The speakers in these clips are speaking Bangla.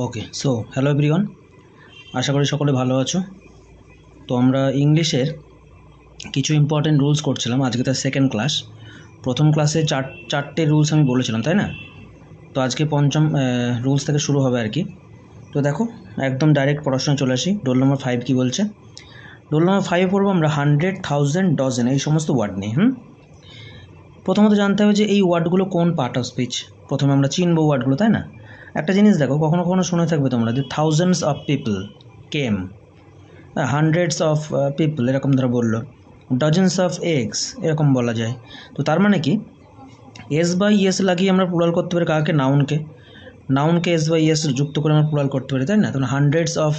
ওকে, সো হ্যালো এভরিওয়ান, আশা করি সকলে ভালো আছো। তো আমরা ইংলিশের কিছু ইম্পর্টেন্ট রুলস করছিলাম। আজকে তার সেকেন্ড ক্লাস। প্রথম ক্লাসে চারটে রুলস আমি বলেছিলাম, তাই না? তো আজকে পঞ্চম রুলস থেকে শুরু হবে আর কি। তো দেখো, একদম ডাইরেক্ট পড়াশোনা চলে আসি। রোল নম্বর 5 কী বলছে? রোল নম্বর 5 পড়বো আমরা 100, 1000, ডজন এই সমস্ত ওয়ার্ড নিয়ে। প্রথমত জানতে হবে যে এই ওয়ার্ডগুলো কোন পার্ট অফ স্পিচ। প্রথমে আমরা চিনবো ওয়ার্ডগুলো, তাই না? একটা জিনিস দেখো, কখনো কখনো শুনে থাকবে তোমরা যে thousands of people came, hundreds of people এরকম ধরা বললো, ডজেন্স অফ এগস এরকম বলা যায়। তো তার মানে কি, এস বাই ইয়েস লাগিয়ে আমরা প্লুরাল করতে পারি কাকে? নাউনকে এস বাই ইয়েস যুক্ত করে আমরা প্লুরাল করতে পারি, তাই না? তখন hundreds of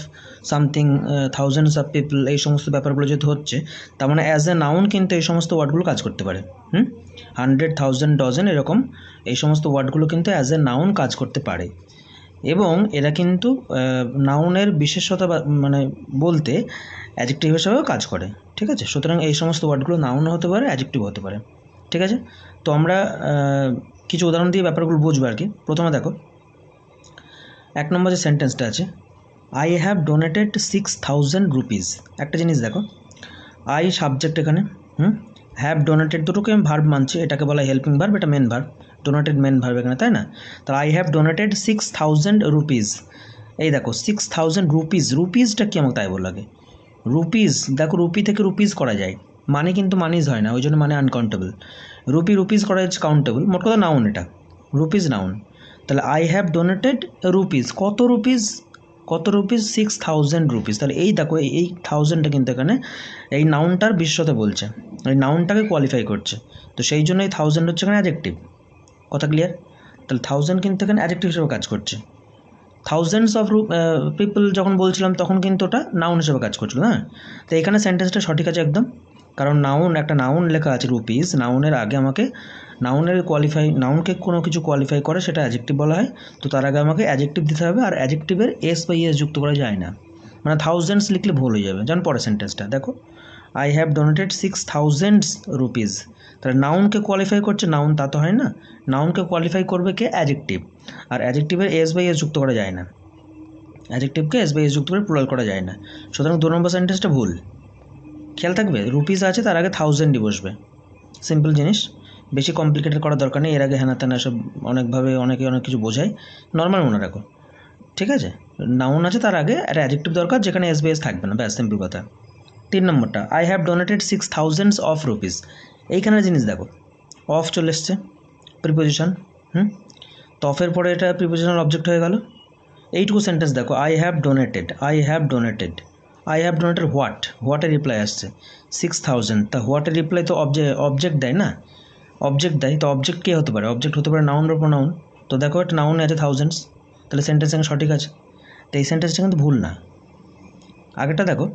something, thousands of people এই সমস্ত ব্যাপারগুলো যেহেতু হচ্ছে, তার মানে অ্যাজ এ নাউন কিন্তু এই সমস্ত ওয়ার্ডগুলো কাজ করতে পারে। 100, 1000, ডজন এরকম এই সমস্ত ওয়ার্ডগুলো কিন্তু অ্যাজ এ নাউন কাজ করতে পারে। এবং এরা কিন্তু নাউনের বিশেষতা মানে বলতে অ্যাডজেক্টিভ হিসাবেও কাজ করে, ঠিক আছে? সুতরাং এই সমস্ত ওয়ার্ডগুলো নাউনও হতে পারে, অ্যাডজেক্টিভ হতে পারে, ঠিক আছে? তো আমরা কিছু উদাহরণ দিয়ে ব্যাপারগুলো বুঝবো আর কি। প্রথমে দেখো, 1 নম্বর যে সেন্টেন্সটা আছে, আই হ্যাভ ডোনেটেড 6000 রুপিস। একটা জিনিস দেখো, আই সাবজেক্ট এখানে, হ্যাভ ডোনেটেড দুটোকে আমি ভার্ব মানছি, এটাকে বলা হেল্পিং ভার্ব, এটা main verb. Donated main verb এখানে, তাই না? তাহলে আই হ্যাভ ডোনেটেড 6000 রুপিস। এই দেখো 6000 রুপিস, রুপিসটা কি আমাকে তাই বল লাগে? রুপিস, দেখো রুপি থেকে রুপিস করা যায়, মানে কিন্তু মানিজ হয় না, ওই জন্য মানে আনকাউন্টেবল। রুপিস করা যাচ্ছে কাউন্টেবল, মোট কথা নাউন, এটা রুপিস নাউন। তাহলে আই হ্যাভ ডোনেটেড রুপিস, কত রুপিস? 6000 রুপিস। তাহলে এই দেখো এই থাউজেন্ডটা কিন্তু এখানে এই নাউনটার বিশেষতা বলছে, এই নাউনটাকে কোয়ালিফাই করছে। তো সেই জন্য এই থাউজেন্ড হচ্ছে এখানে অ্যাডজেক্টিভ। কথা ক্লিয়ার? তাহলে থাউজেন্ড কিন্তু এখানে অ্যাডজেক্টিভ হিসেবে কাজ করছে। থাউজেন্ডস অফ পিপল যখন বলছিলাম তখন কিন্তু ওটা নাউন হিসেবে কাজ করছিল, হ্যাঁ? তো এখানে সেন্টেন্সটা সঠিক আছে একদম, কারণ নাউন, একটা নাউন লেখা আছে রুপিস, নাউনের আগে আমাকে নাউনকে কোনো কিছু কোয়ালিফাই করে সেটা অ্যাডজেক্টিভ বলা হয়। তো তার আগে আমাকে অ্যাডজেক্টিভ দিতে হবে, আর অ্যাডজেক্টিভের এস বা ইএস যুক্ত করা যায় না, মানে থাউজেন্ডস লিখলে ভুল হয়ে যাবে। যেমন পরের সেন্টেন্সটা দেখো, আই হ্যাভ ডোনেটেড 6000 রুপিস। তাহলে নাউনকে কোয়ালিফাই করছে, নাউন তা তো হয় না, নাউনকে কোয়ালিফাই করবে কে? অ্যাডজেক্টিভ। আর অ্যাডজেক্টিভের এস বাই এস যুক্ত করা যায় না, অ্যাডজেক্টিভকে এস বাই এস যুক্ত করে প্লুরাল করা যায় না। সুতরাং 2 নম্বর সেন্টেন্সটা ভুল। খেয়াল থাকবে, রুপিস আছে তার আগে থাউজেন্ডই বসবে। সিম্পল জিনিস, বেশি কমপ্লিকেটেড করার দরকার নেই। এর আগে হ্যানা ত্যানা সব অনেকভাবে অনেকে অনেক কিছু বোঝায়, নর্মাল মনে রাখো, ঠিক আছে? নাউন আছে তার আগে একটা অ্যাডজেক্টিভ দরকার, যেখানে এস বাই এস থাকবে না, ব্যাস সিম্পল কথা। 3 নম্বরটা, I have donated 6000 of rupees. এইখানের জিনিস দেখো, অফ চলে এসছে, প্রিপোজিশন, তফের পরে এটা প্রিপোজিশনাল অবজেক্ট হয়ে গেল। এইটুকু সেন্টেন্স দেখো, আই হ্যাভ ডোনেটেড হোয়াটের রিপ্লাই আসছে 6000। তা হোয়াটের রিপ্লাই তো অবজেক্ট দেয় না, অবজেক্ট দেয়, তো অবজেক্ট কে হতে পারে? অবজেক্ট হতে পারে নাউন বা প্রোনাউন। তো দেখো একটা নাউন আছে থাউজেন্ডস, তাহলে সেন্টেন্স এখানে সঠিক আছে। তো এই সেন্টেন্সটা কিন্তু ভুল না। আগেটা দেখো,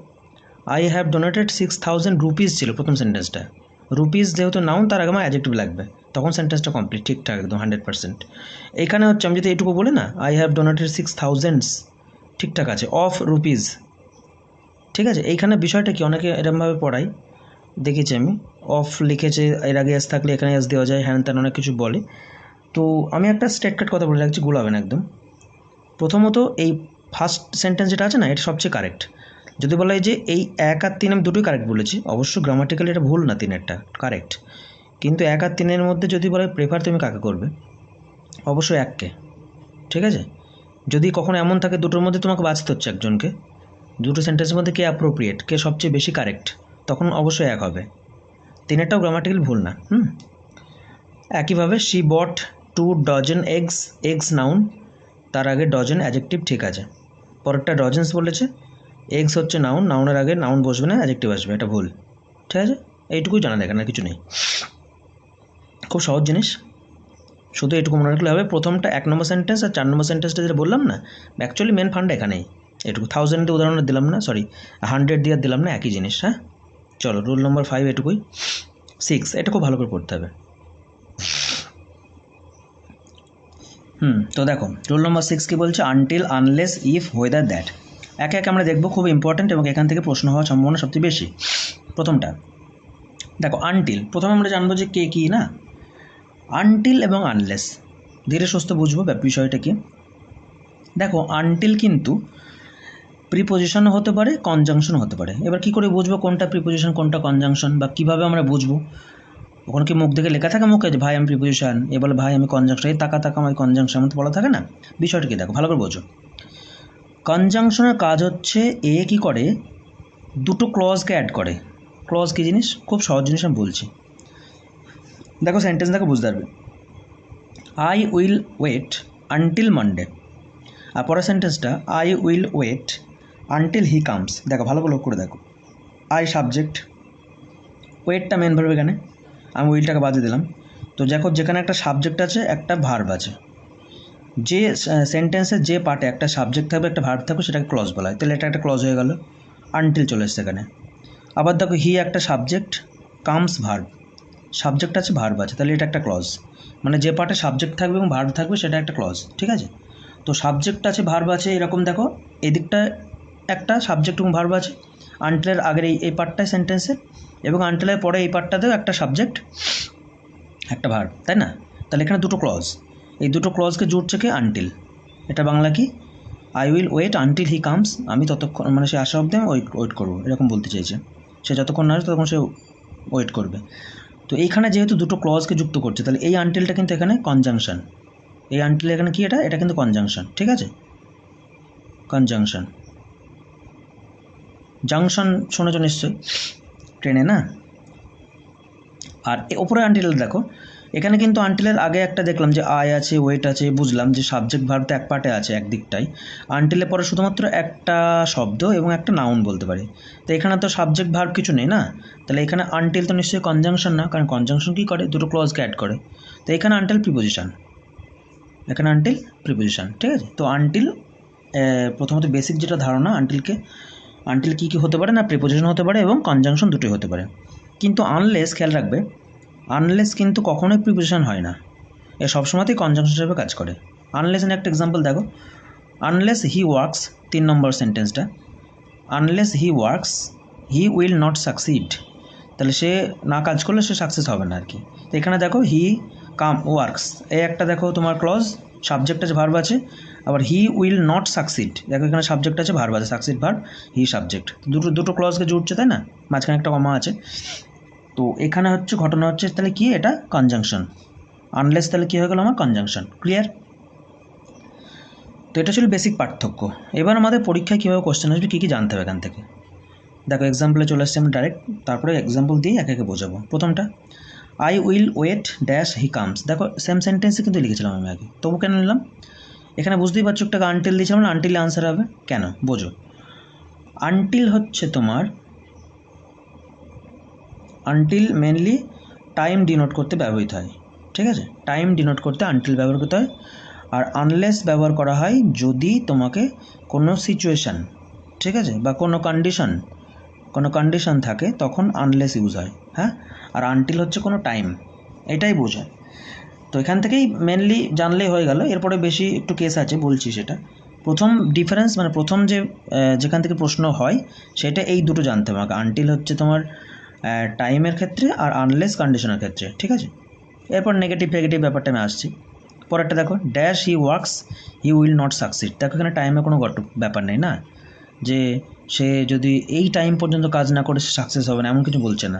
আই হ্যাভ ডোনেটেড 6000 রুপিস ছিল প্রথম সেন্টেন্সটা, রুপিস যেহেতু নাউন তার আগে আমার অ্যাডজেক্টিভ লাগবে, তখন সেন্টেন্সটা কমপ্লিট, ঠিকঠাক একদম 100%। এইখানে হচ্ছে আমি যদি এইটুকু বলি না, আই হ্যাভ ডোনেটেড 6000, ঠিকঠাক আছে, অফ রুপিস, ঠিক আছে? এইখানে বিষয়টা কি, অনেকে এরকমভাবে পড়াই দেখেছি আমি, অফ লিখেছে, এর আগে এস থাকলে এখানে এস দেওয়া যায়, হ্যান ত্যান অনেক কিছু বলে। তো আমি একটা স্ট্রেট কাট কথা বলে রাখছি, গুলাবেন একদম। প্রথমত এই ফার্স্ট সেন্টেন্স যেটা আছে না, এটা সবচেয়ে কারেক্ট। যদি বলা হয় যে এই 1 আর 3 আমি দুটোই কারেক্ট বলেছি, অবশ্য গ্রামাটিক্যালি এটা ভুল না, 3-এরটা কারেক্ট। কিন্তু 1 আর 3-এর মধ্যে যদি বলা হয় প্রেফার তুমি কাকে করবে? অবশ্যই 1কে, ঠিক আছে? যদি কখনো এমন থাকে দুটোর মধ্যে তোমাকে বাঁচতে হচ্ছে একজনকে, দুটো সেন্টেন্সের মধ্যে কে অ্যাপ্রোপ্রিয়েট, কে সবচেয়ে বেশি কারেক্ট, তখন অবশ্যই 1 হবে। 3-এরটাও গ্রামাটিক্যালি ভুল না। একইভাবে she bought 2 dozen eggs noun, তার আগে ডজন অ্যাডজেক্টিভ, ঠিক আছে। পরেরটা ডজেন্স বলেছে, এগস হচ্ছে নাউন, নাউনের আগে নাউন বসবে না, অ্যাডজেক্টিভ আসবে, এটা ভুল, ঠিক আছে? এইটুকুই জানা দেখেন, আর কিছু নেই, খুব সহজ জিনিস, শুধু এইটুকু মনে রাখলে হবে। প্রথমটা 1 নম্বর সেন্টেন্স আর 4 নম্বর সেন্টেন্সটা যেটা বললাম না, অ্যাকচুয়ালি মেন ফান্ডা এখানেই। এটুকু 1000 দিয়ে উদাহরণ দিলাম না, সরি 100 দিয়ে দিলাম না, একই জিনিস। হ্যাঁ, চলো রুল নম্বর 5 এটুকুই। 6 এটা খুব ভালো করে পড়তে হবে। তো দেখো রুল নম্বর 6 কি বলছে, until, unless, if, weather, that. একে একে আমরা দেখবো, খুব ইম্পর্টেন্ট এবং এখান থেকে প্রশ্ন হওয়ার সম্ভাবনা সবচেয়ে বেশি। প্রথমটা দেখো, আনটিল, প্রথমে আমরা জানবো যে কে কি না। আনটিল এবং আনলেস, ধীরে সুস্থ বুঝবো বিষয়টা কি। দেখো আনটিল কিন্তু প্রিপোজিশনও হতে পারে, কনজাংশনও হতে পারে। এবার কী করে বুঝবো কোনটা প্রিপোজিশন কোনটা কনজাংশন, বা কীভাবে আমরা বুঝবো? ওখানে কি মুখ দেখে লেখা থাকে মুখে যে ভাই আমি প্রিপোজিশন, এ বলে ভাই আমি কনজাংশন, এই তাকা আমার কনজাংশন, আমার তো বলা থাকে না। বিষয়টা কি দেখো, ভালো করে বোঝো। কনজাংশনের কাজ হচ্ছে এ কী করে, দুটো ক্লজকে অ্যাড করে। ক্লজ কী জিনিস? খুব সহজ জিনিস আমি বলছি, দেখো সেন্টেন্স দেখো বুঝতে পারবে। I will wait until Monday, আর পরের সেন্টেন্সটা I will wait until he comes. দেখো ভালো করে লক্ষ্য করে দেখো, আই সাবজেক্ট, ওয়েটটা মেন ভার্ব, এখানে আমি উইলটাকে বাদে দিলাম। তো দেখো যেখানে একটা সাবজেক্ট আছে একটা ভার্ব আছে, যে সেন্টেন্সের যে পার্টে একটা সাবজেক্ট থাকবে একটা ভার্ব থাকবে সেটাকে ক্লজ বলা হয়, তাহলে এটা একটা ক্লজ হয়ে গেল, আনটিল চলে এসছে এখানে। আবার দেখো হি একটা সাবজেক্ট, কামস ভার্ব, সাবজেক্ট আছে ভার্ব আছে, তাহলে এটা একটা ক্লজ, মানে যে পার্টে সাবজেক্ট থাকবে এবং ভার্ব থাকবে সেটা একটা ক্লজ, ঠিক আছে। তো সাবজেক্ট আছে ভার্ব আছে এরকম দেখো, এদিকটা একটা সাবজেক্ট এবং ভার্ব আছে আনটিলের আগের এই পার্টটায় সেন্টেন্সের, এবং আনটিলের পরে এই পার্টটাতেও একটা সাবজেক্ট একটা ভার্ব, তাই না? তাহলে এখানে দুটো ক্লজ, এই দুটো ক্লজকে জুড়ছে কি? আনটিল। এটা বাংলা কি? I will wait until he comes, আমি ততক্ষণ মানে সে আসা অবধি আমি ওয়েট করবো, এরকম বলতে চাইছে। সে যতক্ষণ না আসে ততক্ষণ সে ওয়েট করবে। তো এইখানে যেহেতু দুটো ক্লজকে যুক্ত করছে, তাহলে এই আনটিলটা কিন্তু এখানে কনজাংশন, এই আনটিল এখানে কি, এটা কিন্তু কনজাংশন, ঠিক আছে, কনজাংশন। জাংশন শোনেছ নিশ্চয়ই ট্রেনে, না? আর ওপরে আনটিল দেখো, এখানে কিন্তু আনটিলের আগে একটা দেখলাম যে আই আছে ওয়েট আছে, বুঝলাম যে সাবজেক্ট ভার্ব তো এক পার্টে আছে একদিকটাই, আনটিলের পরে শুধুমাত্র একটা শব্দ এবং একটা নাউন বলতে পারি। তো এখানে তো সাবজেক্ট ভার্ব কিছু নেই না, তাহলে এখানে আনটিল তো নিশ্চয়ই কনজাংশন না, কারণ কনজাংশন কী করে? দুটো ক্লজকে অ্যাড করে। তো এখানে আনটিল প্রিপোজিশন, এখানে আনটিল প্রিপোজিশন, ঠিক আছে। তো আনটিল প্রথমত বেসিক যেটা ধারণা, আনটিল কী কী হতে পারে না, প্রিপোজিশন হতে পারে এবং কনজাংশন দুটোই হতে পারে। কিন্তু আনলেস, খেয়াল রাখবে, আনলেস কিন্তু কখনোই প্রিপোজিশন হয় না, এ সবসময়তেই কনজাংশন হিসেবে কাজ করে। আনলেস এর একটা এক্সাম্পল দেখো, আনলেস হি ওয়ার্কস, 3 নম্বর সেন্টেন্সটা, unless he works he will not succeed, তাহলে সে না কাজ করলে সে সাকসেস হবে না আর কি। তো এখানে দেখো হি কাম ওয়ার্কস, এই একটা দেখো তোমার ক্লজ, সাবজেক্ট আছে ভার্ব আছে, আবার হি উইল নট সাকসিড, দেখো এখানে সাবজেক্ট আছে ভার্ব আছে, সাকসিড ভার্ব, হি সাবজেক্ট, দুটো ক্লজকে জুড়ছে, তাই না? মাঝখানে একটা কমা আছে। তো এখানে হচ্ছে ঘটনা হচ্ছে তাহলে কি, এটা কনজাংশন। আনলেস তাহলে কী হয়ে গেল আমার? কনজাংশন। ক্লিয়ার? তো এটা ছিল বেসিক পার্থক্য। এবার আমাদের পরীক্ষায় কীভাবে কোশ্চেন আসবে, কী কী জানতে হবে এখান থেকে দেখো। এক্সাম্পলে চলে আসছে আমরা ডাইরেক্ট, তারপরে এক্সাম্পল দিয়ে একে একে বোঝাবো। প্রথমটা, I will wait dash he comes, দেখো সেম সেন্টেন্সে কিন্তু লিখেছিলাম আমি আগে, তবু কেন নিলাম? এখানে বুঝতেই পারছো একটা আনটিল দিয়েছিলাম না, আনটিলে আনসার হবে কেন, বোঝো। আনটিল হচ্ছে তোমার, আনটিল মেনলি টাইম ডিনোট করতে ব্যবহৃত হয়, ঠিক আছে, টাইম ডিনোট করতে আনটিল ব্যবহার করতে হয়। আর আনলেস ব্যবহার করা হয় যদি তোমাকে কোনো সিচুয়েশান, ঠিক আছে, বা কোনো কন্ডিশন থাকে তখন আনলেস ইউজ হয়, হ্যাঁ। আর আনটিল হচ্ছে কোনো টাইম, এটাই বোঝায়। তো এখান থেকেই মেনলি জানলেই হয়ে গেল, এরপরে বেশি একটু কেস আছে বলছি সেটা। প্রথম ডিফারেন্স মানে প্রথম যেখান থেকে প্রশ্ন হয় সেটা এই দুটো জানতে হবে আমাকে, আনটিল হচ্ছে তোমার টাইমের ক্ষেত্রে আর আনলেস কন্ডিশনের ক্ষেত্রে, ঠিক আছে। এরপর নেগেটিভ ব্যাপারটা আমি আসছি। পরেরটা দেখো, dash he works he will not succeed, দেখো এখানে টাইমে কোনো ব্যাপার নেই না, যে সে যদি এই টাইম পর্যন্ত কাজ না করে সে সাকসেস হবে না এমন কিছু বলছে না,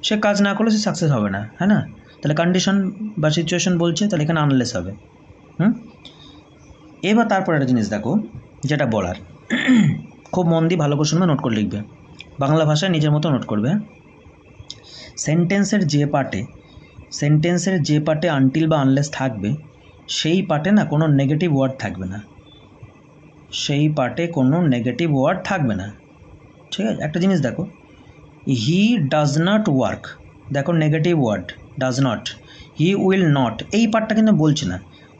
সে কাজ না করলে সে সাকসেস হবে না, হ্যাঁ না। তাহলে কন্ডিশন বা সিচুয়েশন বলছে, তাহলে এখানে আনলেস হবে। এবার তারপর একটা জিনিস দেখো যেটা বলার, খুব মন দিয়ে ভালো করে শুনবে, নোট করে লিখবে, বাংলা ভাষায় নিজের মতো নোট করবে। সেন্টেন্সের যে পার্টে আনটিল বা আনলেস থাকবে সেই পার্টে না কোনো নেগেটিভ ওয়ার্ড থাকবে না, সেই পার্টে কোনো নেগেটিভ ওয়ার্ড থাকবে না, ঠিক আছে। একটা জিনিস দেখো, হি ডাজ নট ওয়ার্ক, দেখো negative word does not, he will not, এই পার্টটা কিন্তু বলছে না।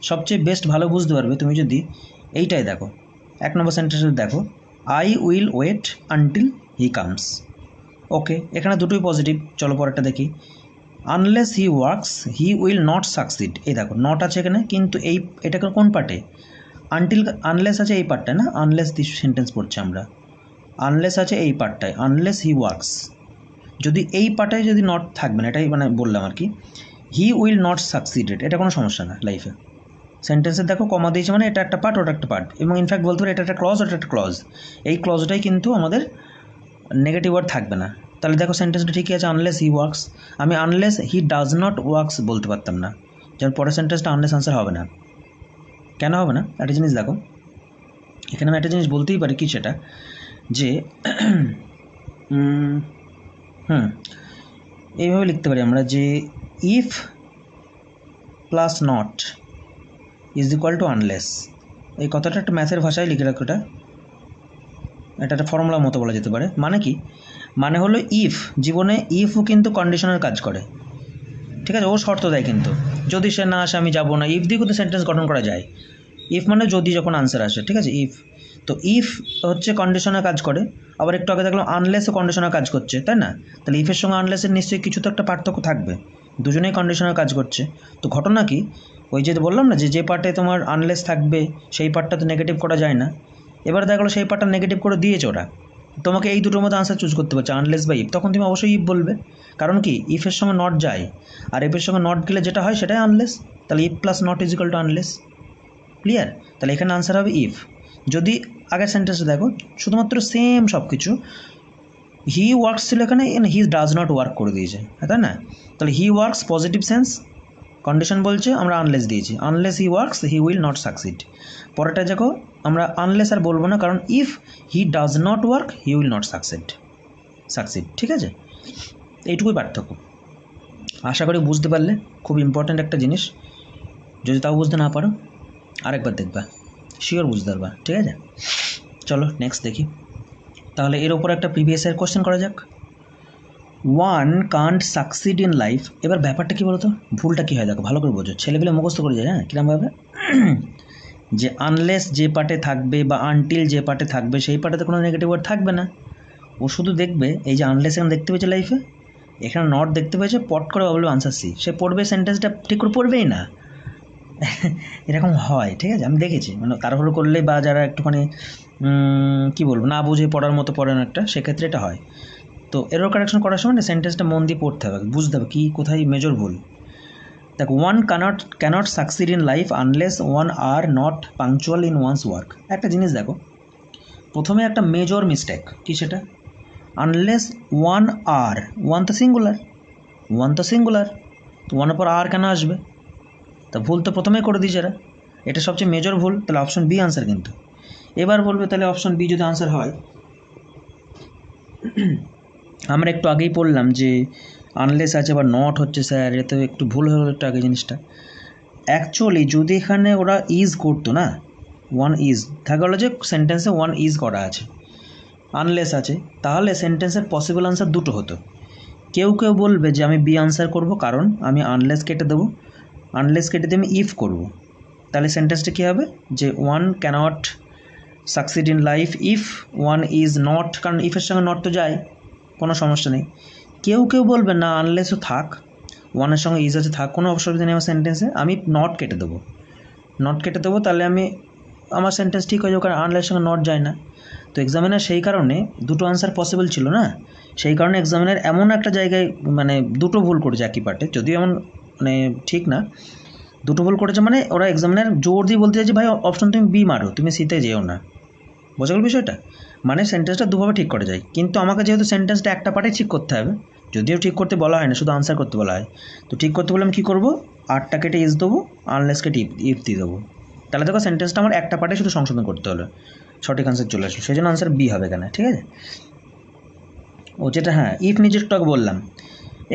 সবচেয়ে বেস্ট ভালো বুঝতে পারবে তুমি যদি এইটাই দেখো, 1 নম্বর সেন্টেন্সে দেখো, I will wait until he comes, okay, এখানে দুটোই পজিটিভ। চলো পরেরটা দেখি, unless he works he will not succeed, এই দেখো নট আছে এখানে, কিন্তু এটাকে কোন পার্টে? আনলেস আছে এই পার্টটায় না, আনলেস দিস সেন্টেন্স পড়ছি আমরা, আনলেস আছে এই পার্টটায়, আনলেস হি ওয়ার্কস, যদি এই পার্টটায় যদি নট থাকবে না, এটাই মানে বললাম আর কি, হি উইল নট সাকসিডেড, এটা কোনো সমস্যা না লাইফে, সেন্টেন্সে দেখো কমা দিয়েছে মানে এটা একটা পার্ট, ওটা একটা পার্ট, এবং ইনফ্যাক্ট বলতে পারি এটা একটা ক্লজ, ওটা একটা ক্লজ। এই ক্লজটাই কিন্তু আমাদের নেগেটিভ ওয়ার্ড থাকবে না। তাহলে দেখো সেন্টেন্সটা ঠিকই আছে, আনলেস হি ওয়ার্কস। আমি unless he does not works বলতে পারতাম না, যেমন পরের সেন্টেন্সটা আনলেস আনসার হবে না। কেন হবে না? একটা জিনিস দেখো, এখানে আমি একটা জিনিস বলতেই পারি, কি সেটা, যে এইভাবে লিখতে পারি আমরা যে if plus not is equal to unless. এই কথাটা একটা ম্যাথের ভাষায় লিখে রাখো, এটা একটা ফর্মুলার মতো বলা যেতে পারে। মানে কি? মানে হলো ইফ, জীবনে ইফও কিন্তু কন্ডিশনের কাজ করে, ঠিক আছে? ও শর্ত দেয় কিন্তু, যদি সে না আসে আমি যাবো না, ইফ দিয়ে কিন্তু সেন্টেন্স গঠন করা যায়। ইফ মানে যদি, যখন আনসার আসে, ঠিক আছে? ইফ, তো ইফ হচ্ছে কন্ডিশনের কাজ করে। আবার একটু আগে দেখলাম আনলেসও কন্ডিশনের কাজ করছে, তাই না? তাহলে ইফের সঙ্গে আনলেসের নিশ্চয়ই কিছু তো একটা পার্থক্য থাকবে, দুজনেই কন্ডিশনের কাজ করছে। তো ঘটনা কি, ওই যে বললাম না যে পার্টে তোমার আনলেস থাকবে সেই পার্টটা তো নেগেটিভ করা যায় না। এবার দেখলো সেই পার্টটা নেগেটিভ করে দিয়েছে ওরা, তোমাকে এই দুটোর মধ্যে আনসার চুজ করতে পারছে, আনলেস বা ইফ। তখন তুমি অবশ্যই ইফ বলবে, কারণ কি, ইফের সঙ্গে নট যায়, আর ইফের সঙ্গে নট গেলে যেটা হয় সেটাই আনলেস। তাহলে if plus not is equal to unless. Clear? তাহলে এখানে আনসার হবে ইফ। যদি আগের সেন্টেন্সে দেখো শুধুমাত্র সেম সব কিছু, হি ওয়ার্কস ছিল এখানে, হি ডাজ নট ওয়ার্ক করে দিয়েছে, তাই না? তাহলে he works positive sense, condition বলছে, আমরা আনলেস দিয়েছি, unless he works he will not succeed. পরেরটা দেখো আমরা আনলেস আর বলবো না, কারণ if he does not work he will not succeed, ঠিক আছে? এইটুকুই পার্থক্য। আশা করি বুঝতে পারলে, খুব ইম্পর্ট্যান্ট একটা জিনিস। যদি তাও বুঝতে না পারো আরেকবার দেখবা, শিওর বুঝতে পারবা, ঠিক আছে? চলো নেক্সট দেখি। তাহলে এর ওপর একটা প্রিভিয়াস ইয়ার কোশ্চেন করা যাক। One can't succeed in life. এবার ব্যাপারটা কী বলো তো, ভুলটা কী হয় দেখো, ভালো করে বোঝো, ছেলেপেলে মুখস্থ করে যায়, হ্যাঁ, কিরমভাবে যে আনলেস যে পার্টে থাকবে বা আনটিল যে পার্টে থাকবে সেই পার্টেতে কোনো নেগেটিভ ওয়ার্ড থাকবে না। ও শুধু দেখবে এই যে আনলেস এখানে দেখতে পেয়েছে লাইফে, এখানে নট দেখতে পেয়েছে, পট করে বলবে আনসার সি, সে পড়বে সেন্টেন্সটা ঠিক করে পড়বেই না। এরকম হয়, ঠিক আছে? আমি দেখেছি, মানে তাড়াহুড়ো করলে বা যারা একটুখানি কী বলবো, না বুঝে পড়ার মতো পড়েন একটা, সেক্ষেত্রে এটা হয়। তো এরর কারেকশন করার সময় না সেন্টেন্সটা মন দিয়ে পড়তে হবে, বুঝতে হবে কী কোথায় মেজর ভুল। দেখো, one cannot succeed in life unless one are not punctual in one's work. একটা জিনিস দেখো, প্রথমে একটা মেজর মিস্টেক, কি সেটা, আনলেস ওয়ান আর, ওয়ান তো সিঙ্গুলার, তো ওয়ানের পর আর কেন আসবে? তা ভুল তো প্রথমেই করে দিয়েছে এরা, এটা সবচেয়ে মেজর ভুল। তাহলে অপশন বি আনসার কিন্তু। এবার বলবে তাহলে অপশন বি যদি আনসার হয়, আমরা একটু আগেই পড়লাম যে আনলেস আছে বা নট হচ্ছে, স্যার এটা তো একটু ভুল হলো একটু আগে জিনিসটা। অ্যাকচুয়ালি যদি এখানে ওরা ইজ করতো না, ওয়ান ইজ থাকা হলো যে সেন্টেন্সে ওয়ান ইজ করা আছে, আনলেস আছে, তাহলে সেন্টেন্সের পসিবল আনসার দুটো হতো। কেউ বলবে যে আমি বি আনসার করব, কারণ আমি আনলেস কেটে দেবো, আনলেস কেটে দিয়ে আমি ইফ করব, তাহলে সেন্টেন্সটা কী হবে, যে one cannot succeed in life if one is not, কারণ ইফের সঙ্গে নট তো যায়, কোনো সমস্যা নেই। কেউ বলবে না আনলেসও থাক, ওয়ানের সঙ্গে ইজ আছে থাক, কোনো অসুবিধা নেই আমার সেন্টেন্সে, আমি নট কেটে দেবো, তাহলে আমার সেন্টেন্স ঠিক হয়ে যাবে, কারণ আনলেসের সঙ্গে নট যায় না। তো এক্সামিনার সেই কারণে দুটো আনসার পসিবল ছিল না, সেই কারণে এক্সামিনার এমন একটা জায়গায় মানে দুটো ভুল করেছে একই পার্টে, যদিও এমন মানে ঠিক না, দুটো ভুল করেছে, মানে ওরা এক্সামিনার জোর দিয়ে বলতে চাইছে ভাই অপশন তুমি বি মারো, তুমি সিতে যেও না। বোঝা গেল বিষয়টা? মানে সেন্টেন্সটা দুভাবে ঠিক করা যায়, কিন্তু আমাকে যেহেতু সেন্টেন্সটা একটা পার্টে ঠিক করতে হবে, যদিও ঠিক করতে বলা হয় না, শুধু আনসার করতে বলা হয়, তো ঠিক করতে বলে আমি কী করবো, আরটা কেটে ইজ দেবো, আনলেস কেটে ইফ দিয়ে দেবো, তাহলে দেখো সেন্টেন্সটা আমার একটা পার্টে শুধু সংশোধন করতে হলো, সঠিক আনসার চলে আসলো, সেই জন্য আনসার বি হবে এখানে, ঠিক আছে? ও যেটা, হ্যাঁ, ইফ নিজের একটু আগে বললাম,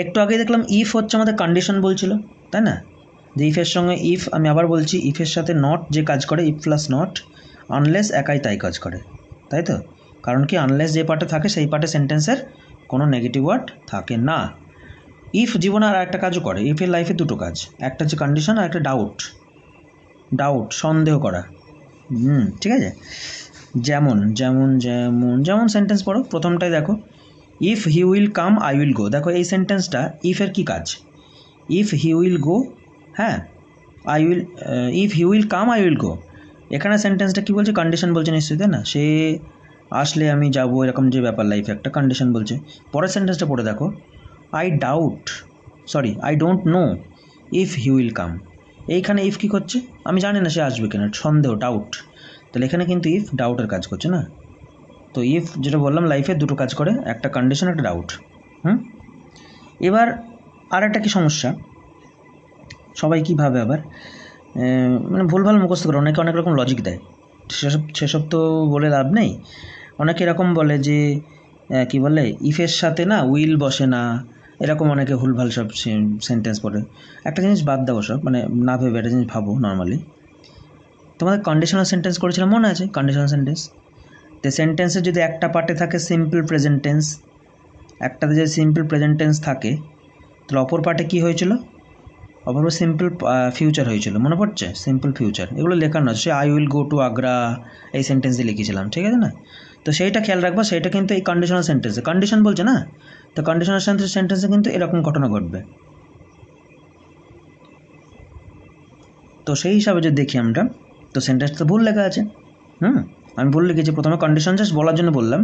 একটু আগে দেখলাম ইফ হচ্ছে আমাদের কন্ডিশন বলছিল, তাই না? যে ইফের সঙ্গে ইফ, আমি আবার বলছি, ইফের সাথে নট যে কাজ করে, ইফ প্লাস নট, আনলেস একাই তাই কাজ করে, তাই তো? কারণ কি, আনলেস যে পার্টে থাকে সেই পার্টে সেন্টেন্সের কোনো নেগেটিভ ওয়ার্ড থাকে না। ইফ জীবনে আর একটা কাজও করে, ইফের লাইফে দুটো কাজ, একটা হচ্ছে কন্ডিশন আর একটা ডাউট সন্দেহ করা। ঠিক আছে? যেমন সেন্টেন্স পড়ো, প্রথমটাই দেখো, if he will come I will go. দেখো এই সেন্টেন্সটা ইফের কী কাজ, ইফ হি উইল গো, হ্যাঁ, if he will come I will go, এখানে সেন্টেন্সটা কী বলছে, কন্ডিশন বলছে নিশ্চয়ই, তাই না? সে আসলে আমি যাবো, এরকম যে ব্যাপার, লাইফে একটা কন্ডিশন বলছে। পরের সেন্টেন্সটা পড়ে দেখো, I don't know if he will come. এইখানে ইফ কী করছে, আমি জানি না সে আসবে কিনা, সন্দেহ, ডাউট। তাহলে এখানে কিন্তু ইফ ডাউটের কাজ করছে না। তো ইফ যেটা বললাম লাইফে দুটো কাজ করে, একটা কন্ডিশন, একটা ডাউট। এবার আর একটা কী সমস্যা, সবাই কী ভাবে আবার, মানে ভুলভাল মুখস্থ করে, অনেকে অনেক রকম লজিক দেয়, সেসব তো বলে লাভ নেই। অনেকে এরকম বলে যে কি বলে, ইফের সাথে না উইল বসে না, এরকম অনেকে ভুলভাল সব সেন্টেন্স পড়ে। একটা জিনিস বাদ দাও সব, মানে না ভেবে একটা জিনিস ভাবো নর্মালি। তোমাদের কন্ডিশনাল সেন্টেন্স করেছিলাম, মনে আছে? কন্ডিশনাল সেন্টেন্স, তো সেন্টেন্সে যদি একটা পার্টে থাকে সিম্পল প্রেজেন্ট টেন্স, একটাতে যদি সিম্পল প্রেজেন্ট টেন্স থাকে, তাহলে অপর পার্টে কী হয়েছিল? অপর সিম্পল ফিউচার হয়েছিল, মনে পড়ছে? সিম্পল ফিউচার, এগুলো লেখার নয়, সে I will go to Agra এই সেন্টেন্সে লিখেছিলাম, ঠিক আছে না? তো সেইটা খেয়াল রাখবা, সেইটা কিন্তু এই কন্ডিশনাল সেন্টেন্সে, কন্ডিশন বলছে না, তো কন্ডিশনাল সেন্টেন্সে কিন্তু এরকম ঘটনা ঘটবে। তো সেই হিসাবে যদি দেখি আমরা, তো সেন্টেন্সটা ভুল লেখা আছে। আমি ভুল লিখেছি, প্রথমে কন্ডিশন জাস্ট বলার জন্য বললাম,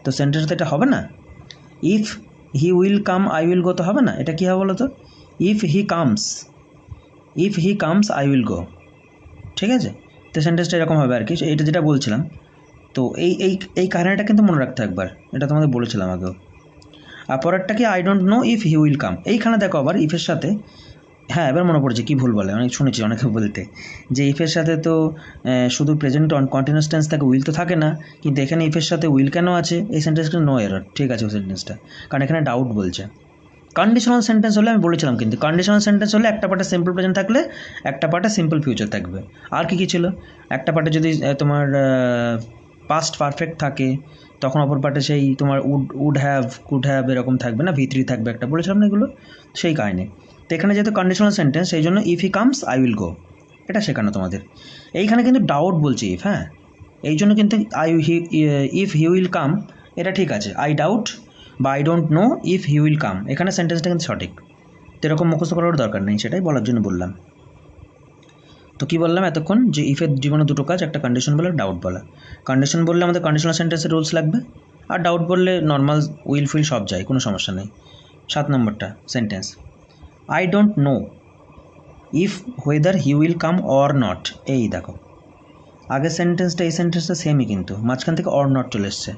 তো সেন্টেন্সটা এটা হবে না। If he will come I will go তো হবে না, এটা কী হবে বলো তো? If he comes I will go, ঠিক আছে? তো সেন্টেন্সটা এরকম হবে আর কি, এটা যেটা বলছিলাম। তো এই কারণটা কিন্তু মনে রাখতে একবার, এটা তোমাদের বলেছিলাম আগেও। আর পরেরটা কি, I don't know if he will come, এইখানে দেখো আবার ইফের সাথে, হ্যাঁ এবার মনে পড়েছে কী ভুল বলে, অনেক শুনেছি অনেকে বলতে, যে ইফের সাথে তো শুধু প্রেজেন্ট কন্টিনিউয়াস টেন্স থাকে, উইল তো থাকে না, কিন্তু এখানে ইফের সাথে উইল কেন আছে? এই সেন্টেন্সটা নো এরর, ঠিক আছে ওই সেন্টেন্সটা, কারণ এখানে ডাউট বলছে। কন্ডিশনাল সেন্টেন্স হলে আমি বলেছিলাম, কিন্তু কন্ডিশনাল সেন্টেন্স হলে একটা পার্টে সিম্পল প্রেজেন্ট থাকলে একটা পার্টে সিম্পল ফিউচার থাকবে। আর কী কী ছিল, একটা পার্টে যদি তোমার পাস্ট পারফেক্ট থাকে, তখন অপর পার্টে সেই তোমার উড হ্যাভ, কুড হ্যাভ এরকম থাকবে না, ভিতরি থাকবে একটা, বলেছিলাম না এগুলো, সেই কাহিনি। তো এখানে যেহেতু কন্ডিশনাল সেন্টেন্স, সেই জন্য if he comes I will গো, এটা শেখানো তোমাদের। এইখানে কিন্তু ডাউট বলছি ইফ, হ্যাঁ, এই জন্য কিন্তু ইফ হি উইল কাম এটা ঠিক আছে, আই ডাউট বা I don't know if he will come, এখানে সেন্টেন্সটা কিন্তু সঠিক। তো এরকম মুখস্থ করার দরকার নেই, সেটাই বলার জন্য বললাম। তো কী বললাম এতক্ষণ, যে ইফের জীবনে দুটো কাজ, একটা কন্ডিশন বলা, ডাউট বলা। কন্ডিশন বললে আমাদের কন্ডিশনাল সেন্টেন্সের রুলস লাগবে, আর ডাউট বললে নর্মাল উইল ফিল সব যায়, কোনো সমস্যা নেই। 7 নম্বরটা সেন্টেন্স, I don't know if whether he will come or not. এই দেখো আগের সেন্টেন্সটা এই সেন্টেন্সটা সেমই, কিন্তু মাঝখান থেকে অর নট চলে এসছে।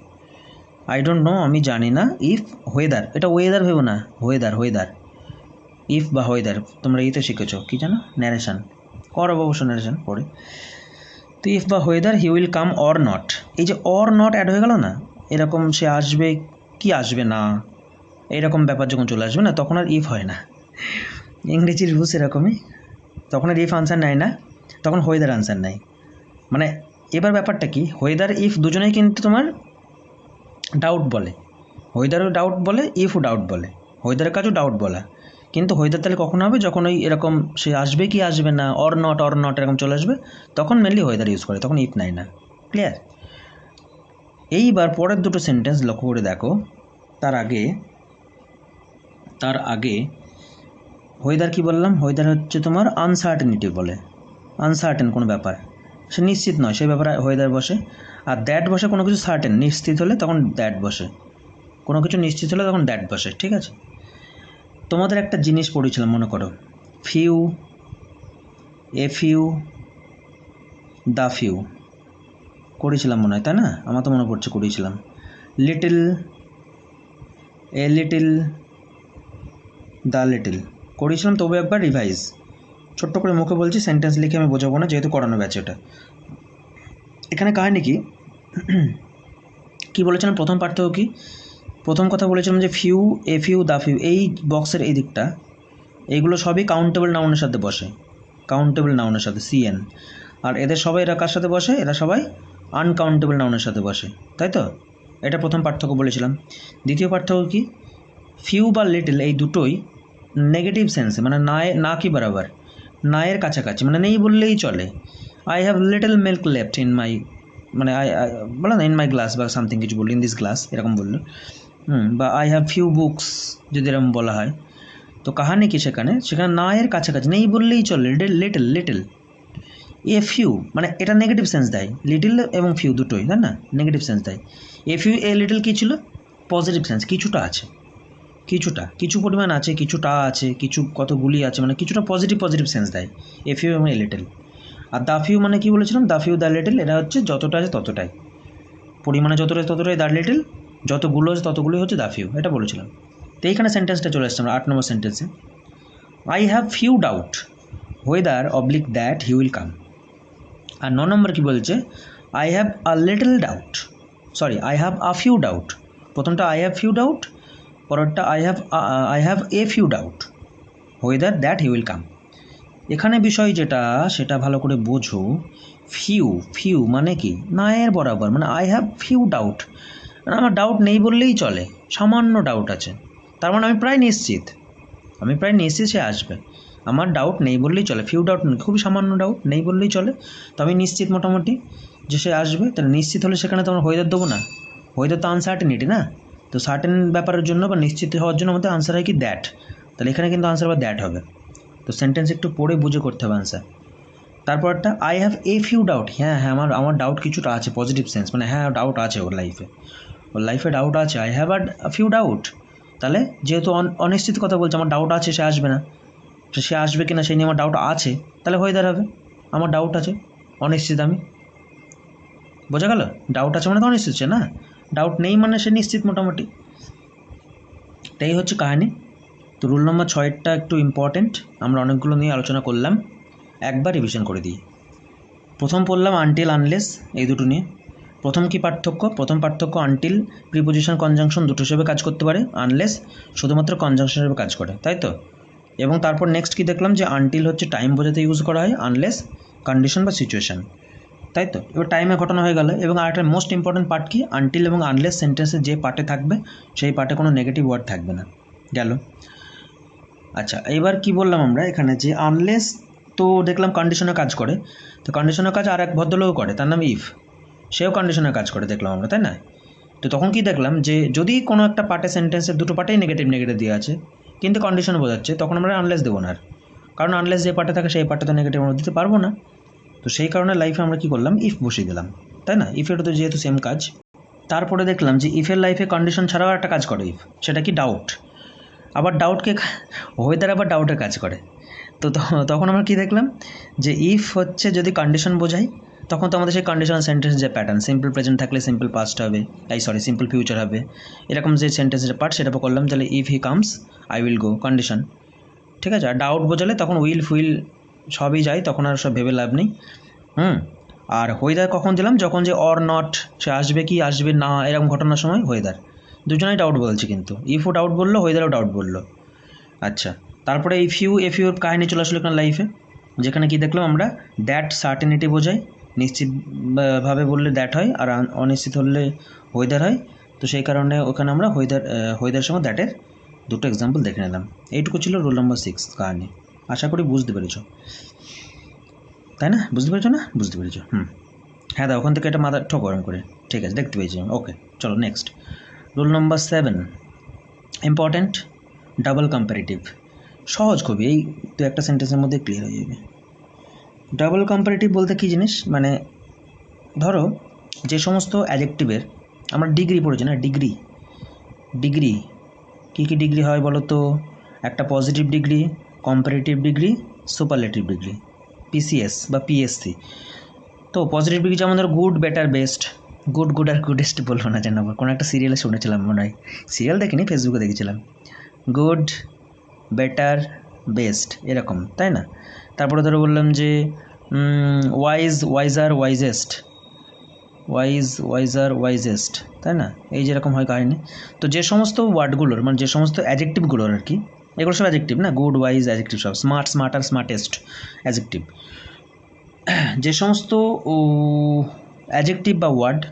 আই ডোন্ট নো, আমি জানি না, ইফ হোয়েদার, এটা ওয়েদার ভেবো না, হোয়েদার, ইফ বা হোয়েদার তোমরা এইতে শিখেছো, কী জানো, ন্যারেশন করো অবশ্য, ন্যারেশন পড়ে। তো ইফ বা whether he will come or not, এই যে অর নট অ্যাড হয়ে গেল না, এরকম সে আসবে কি আসবে না, এরকম ব্যাপার যখন চলে আসবে না, তখন আর ইফ হয় না। ইংরেজির রুলস এরকমই, তখন আর ইফ আনসার নেয় না, তখন হোয়েদার আনসার নেয়। মানে এবার ব্যাপারটা কি, হোয়েদার ইফ দুজনেই কিন্তু তোমার ডাউট বলে, হোয়েদারও ডাউট বলে, ইফও ডাউট বলে, হোয়েদারের কাজও ডাউট বলা, কিন্তু হোয়েদার তাহলে কখন হবে, যখন ওই এরকম সে আসবে কি আসবে না, অর নট এরকম চলে আসবে, তখন মেনলি হোয়েদার ইউজ করে, তখন ইফ নেয় না। ক্লিয়ার? এইবার পরের দুটো সেন্টেন্স লক্ষ্য করে দেখো, তার আগে হোয়েদার কি বললাম, হোয়েদার হচ্ছে তোমার আনসার্টেনিটি বলে, আনসার্টেন কোনো ব্যাপার, সে নিশ্চিত নয়, সেই ব্যাপারে হোয়েদার বসে। আর দ্যাট বসে কোনো কিছু সার্টেন, নিশ্চিত হলে তখন দ্যাট বসে, কোনো কিছু নিশ্চিত হলে তখন দ্যাট বসে, ঠিক আছে? তোমাদের একটা জিনিস পড়েছিলাম মনে করো, few, a few, the few করেছিলাম মনে হয়, তাই না? আমার তো মনে পড়ছে করেছিলাম। Little, a little, the little করেছিলাম, তবু একবার রিভাইজ ছোট্ট করে মুখে বলছি, সেন্টেন্স লিখে আমি বোঝাবো না, যেহেতু করানো ব্যাচ ওটা। এখানে কাহিনি কি, কী বলেছিলাম, প্রথম পার্থক্য কী, প্রথম কথা বলেছিলাম যে few, a few, the few, এই বক্সের এই দিকটা, এইগুলো সবই কাউন্টেবল নাউনের সাথে বসে, কাউন্টেবল নাউনের সাথে, সিএন। আর এদের সবাই এরা কার সাথে বসে, এরা সবাই আনকাউন্টেবল নাউনের সাথে বসে, তাই তো? এটা প্রথম পার্থক্য বলেছিলাম। দ্বিতীয় পার্থক্য কি, ফিউ বা লিটল এই দুটোই নেগেটিভ সেন্সে, মানে না কি বরাবর, নায়ের কাছাকাছি, মানে নেই বললেই চলে। I have little milk left in my, মানে বলো না, ইন মাই গ্লাস বা সামথিং কিছু বললো, ইন দিস গ্লাস এরকম বললো, বা আই হ্যাভ ফিউ বুকস যদি এরকম বলা হয়। তো কাহানি কি, সেখানে নায়ের কাছাকাছি, নেই বললেই চলে, লিটল। এ ফিউ মানে এটা নেগেটিভ সেন্স দেয়, লিটল এবং ফিউ দুটোই, তাই না, নেগেটিভ সেন্স দেয়। এ ফিউ, এ লিটল কী ছিল, পজিটিভ সেন্স, কিছুটা আছে, কিছুটা, কিছু পরিমাণ আছে, কিছুটা আছে, কিছু কতগুলি আছে, মানে কিছুটা পজিটিভ সেন্স দেয় এ ফিউ এবং a little. Are the few মানে কি বলেছিলাম, দ্য ফিউ দ্য লিটল, এটা হচ্ছে যতটা আছে ততটাই, পরিমাণে যতটা ততটাই দ্য লিটল, যতগুলো আছে ততগুলোই হচ্ছে দ্য ফিউ, এটা বলেছিলাম। তো এইখানে সেন্টেন্সটা চলে আসছে আমরা 8 নম্বর সেন্টেন্সে। I have few doubt whether oblique that he will come. আর 9 নম্বর কী বলছে, I have a little doubt, sorry I have a few doubt. প্রথমটা আই হ্যাভ ফিউ ডাউট, পরেরটা I have a few doubt whether that he will come. এখানে বিষয় যেটা সেটা ভালো করে বোঝো। ফিউ মানে কি, না এর বরাবর, মানে আই হ্যাভ ফিউ ডাউট, মানে আমার ডাউট নেই বললেই চলে, সামান্য ডাউট আছে, তার মানে আমি প্রায় নিশ্চিত সে আসবে। আমার ডাউট নেই বললেই চলে, ফিউ ডাউট খুবই সামান্য ডাউট, নেই বললেই চলে, তো আমি নিশ্চিত মোটামুটি যে সে আসবে। তাহলে নিশ্চিত হলে সেখানে তো আমরা হোয়েদার দেবো না, হোয়েদার তো আনসার্টেনিটি না, তো সার্টেন ব্যাপারের জন্য বা নিশ্চিত হওয়ার জন্য আমাদের আনসার হয় কি দ্যাট, তাহলে এখানে কিন্তু আনসার বা দ্যাট হবে। তো সেন্টেন্স একটু পড়ে বুঝে করতে হবে আনসার। তারপরটা I have a few doubt, হ্যাঁ আমার ডাউট কিছুটা আছে, পজিটিভ সেন্স, মানে হ্যাঁ ডাউট আছে ওর লাইফে ডাউট আছে, I have a few doubt. তাহলে যেহেতু অনিশ্চিত কথা বলছে, আমার ডাউট আছে সে আসবে না, সে আসবে কি না সেই নিয়ে আমার ডাউট আছে, তাহলে হোয়েদার হবে, আমার ডাউট আছে, অনিশ্চিত আমি, বোঝা গেল? ডাউট আছে মানে তো অনিশ্চিত সে না, ডাউট নেই মানে সে নিশ্চিত মোটামুটি। তাই হচ্ছে কাহিনি। তো রুল নম্বর 6টা একটু ইম্পর্টেন্ট, আমরা অনেকগুলো নিয়ে আলোচনা করলাম, একবার রিভিশন করে দিই। প্রথম পড়লাম আনটিল আনলেস, এই দুটো নিয়ে। প্রথম পার্থক্য আনটিল প্রিপোজিশন কনজাংশন দুটো হিসেবে কাজ করতে পারে, আনলেস শুধুমাত্র কনজাংশন হিসেবে কাজ করে, তাই তো? এবং তারপর নেক্সট কি দেখলাম যে আনটিল হচ্ছে টাইম বোঝাতে ইউজ করা হয়, আনলেস কন্ডিশন বা সিচুয়েশান, তাই তো? এবার টাইমের ঘটনা হয়ে গেল। এবং আরেকটা মোস্ট ইম্পর্টেন্ট পার্ট কি, আনটিল এবং আনলেস সেন্টেন্সের যে পার্টে থাকবে সেই পার্টে কোনো নেগেটিভ ওয়ার্ড থাকবে না, গেল। আচ্ছা, এবার কি বললাম আমরা এখানে, যে আনলেস তো দেখলাম কন্ডিশনে কাজ করে, তো কন্ডিশনের কাজ আর এক ভদ্রলোকও করে, তার নাম ইফ, সেও কন্ডিশনের কাজ করে দেখলাম আমরা, তাই না? তো তখন কি দেখলাম যে যদি কোনো একটা পার্টে সেন্টেন্সের দুটো পার্টেই নেগেটিভ দেওয়া আছে কিন্তু কন্ডিশন বোঝাচ্ছে, তখন আমরা আনলেস দেবো না আর, কারণ আনলেস যে পার্টে থাকে সেই পার্টে তো নেগেটিভ আমরা দিতে পারবো না। তো সেই কারণে লাইফে আমরা কি করলাম, ইফ বসিয়ে দিলাম, তাই না? ইফের তো যেহেতু সেম কাজ। তারপরে দেখলাম যে ইফের লাইফে কন্ডিশন ছাড়াও একটা কাজ করে ইফ, সেটা কি ডাউট। আবার ডাউটকে ওয়েদার আবার ডাউটের কাজ করে। তো তখন আমরা কি দেখলাম যে ইফ হচ্ছে যদি কন্ডিশন বোঝাই, তখন তো আমাদের সেই কন্ডিশনাল সেন্টেন্স যে প্যাটার্ন, সিম্পল প্রেজেন্ট থাকলে সিম্পল পাস্ট হবে, সিম্পল ফিউচার হবে, এরকম যে সেন্টেন্সের পার্ট সেটা করলাম। তাহলে if he comes I will go, condition, ঠিক আছে? আর ডাউট বোঝালে তখন উইল ফুইল সবই যায়, তখন আর সব ভেবে লাভ নেই। আর ওয়েদার কখন দিলাম, যখন যে অর নট, সে আসবে কি আসবে না এরকম ঘটনার সময় ওয়েদার, দুজনেই ডাউট বলছে, কিন্তু ইফও ডাউট বললো, ওয়েদারও ডাউট বললো। আচ্ছা, তারপরে এফিউর কাহিনী চলে আসলো এখানে লাইফে, যেখানে কি দেখলাম আমরা, দ্যাট সার্টেনিটি বোঝায়, নিশ্চিতভাবে বললে দ্যাট হয়, আর অনিশ্চিত হলে ওয়েদার হয়। তো সেই কারণে ওখানে আমরা ওয়েদারের সঙ্গে দ্যাটের দুটো এক্সাম্পল দেখে নিলাম। এইটুকু ছিল রোল নম্বর 6 কাহিনী। আশা করি বুঝতে পেরেছ, তাই না? বুঝতে পেরেছো না? বুঝতে পেরেছো, হ্যাঁ দাও ওখান থেকে এটা মাথা ঠো গরম করে, ঠিক আছে, দেখতে পেয়েছি, ওকে। চলো নেক্সট, রুল নম্বর 7 ইম্পর্ট্যান্ট, ডাবল কম্পারেটিভ। সহজ খুবই, এই তো একটা সেন্টেন্সের মধ্যে ক্লিয়ার হয়ে যাবে। ডাবল কম্পারেটিভ বলতে কী জিনিস, মানে ধরো যে সমস্ত অ্যাডজেক্টিভের আমরা ডিগ্রি পড়েছি না, ডিগ্রি কী কী ডিগ্রি হয় বলো তো? একটা positive degree, comparative degree, superlative degree, PCS বা পিএসসি। তো পজিটিভ ডিগ্রি যেমন ধরো গুড, বেটার, বেস্ট। গুড আর গুডেস্ট বলবো না, যেন আবার কোনো একটা সিরিয়ালে শুনেছিলাম মনে হয়, সিরিয়াল দেখিনি, ফেসবুকে দেখেছিলাম, গুড, বেটার, বেস্ট এরকম, তাই না? তারপরে ধরো বললাম যে ওয়াইজার, ওয়াইজেস্ট, তাই না? এই যেরকম হয় কাহিনি। তো যে সমস্ত ওয়ার্ডগুলোর, মানে যে সমস্ত অ্যাডজেক্টিভগুলোর আর কি, এগুলো সব অ্যাডজেক্টিভ না, গুড, ওয়াইজ অ্যাডজেক্টিভ সব, স্মার্টার, স্মার্টেস্ট অ্যাডজেক্টিভ। যে সমস্ত অ্যাডজেক্টিভ বা ওয়ার্ড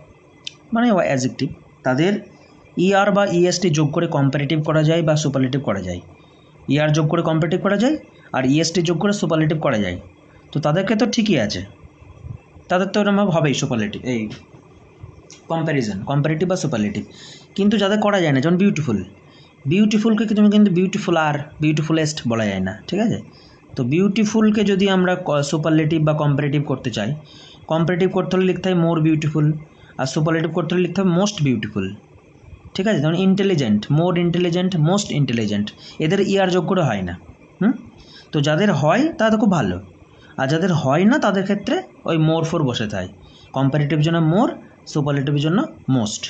মানে অ্যাডজেক্টিভ, তাদের ইআর বা ইএসটি যোগ করে কম্পারেটিভ করা যায় বা সুপারলেটিভ করা যায়। ইআর যোগ করে কম্পারেটিভ করা যায়, আর ইএসটি যোগ করে সুপারলেটিভ করা যায়। তো তাদেরকে তো ঠিকই আছে, তাদের তো এরকম হবেই সুপারলেটিভ, এই কম্পারেটিভ বা সুপারলেটিভ। কিন্তু যাদের করা যায় না, যেমন বিউটিফুলকে তুমি কিন্তু বিউটিফুল আর বিউটিফুলেস্ট বলা যায় না, ঠিক আছে? তো বিউটিফুলকে যদি আমরা সুপারলেটিভ বা কম্পারেটিভ করতে চাই, কম্পারেটিভ করতে হলে লিখতে হয় মোর বিউটিফুল, আর সুপারলেটিভ করতে হলে লিখতে হবে মোস্ট বিউটিফুল, ঠিক আছে, যেমন intelligent, more intelligent, most intelligent, এদের ইয়ার যোগ করে হয় না। তো যাদের হয় তারা তো খুব ভালো, আর যাদের হয় না তাদের ক্ষেত্রে ওই মোর ফোর বসে থাকে। কম্পারেটিভ জন্য মোর, সুপারলেটিভের জন্য মোস্ট।